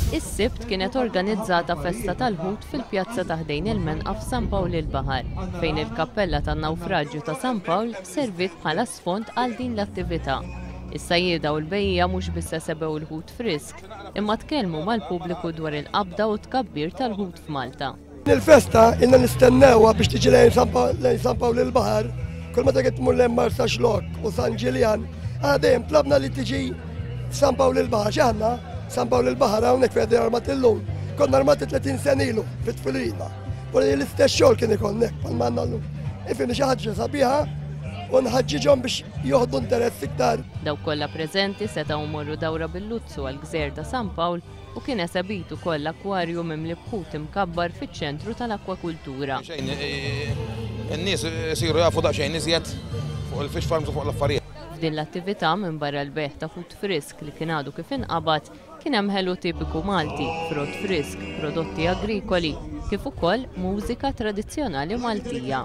Is-Sibt kienet organizzata festa tal-ħut fil-Pjazza ta' ħdejn il-Menqa f'San Pawl il-Baħar, fejn il-Kappella tan-Nawfraġġju ta' San Pawl servit bħala sfond għal din l-attività. Is-sajjieda u l-bejja mhux biss sebew il-ħut frisk, imma tkellmu mal-pubbliku dwar il-qabda u tkabbir tal-ħut f'Malta. Il-festa inna nistennewha biex tiġi lejn San Pawl il-Baħar, kull meta qed tmur lejn Marsa Xlok u San Ġiljan, dejjem tlabna li tiġi San Pawl il-Baħar x'aħna San Pawl il-Baħar hawnhekk fejn armat illum. Konna armati 30 sen ilu fit-tfilina. U l-istess xogħol kien ikoll hekk bħal manna llum. Ifhem xi ħaġa sabiħa u nħaġġiġhom biex joħdu interess iktar. Daw kollha preżenti setgħu mmorru dawra bil-Luzzu għall-Gżejjer ta' San Pawl u kien eżebit ukoll akwarju mimli bħut imkabbar fiċ-ċentru tal-akwakultura. In-nies isiru jafu daqsxejn iżjed fuq il-fish farms u fuq l-affarijiet. F'din l-attività minn barra l-beħ ta' ħut frisk li kien għadu kif inqabad kien hemm ħelu tipiku Malti, frott frisk, prodotti agrikoli, kif ukoll mużika tradizzjonali Maltija.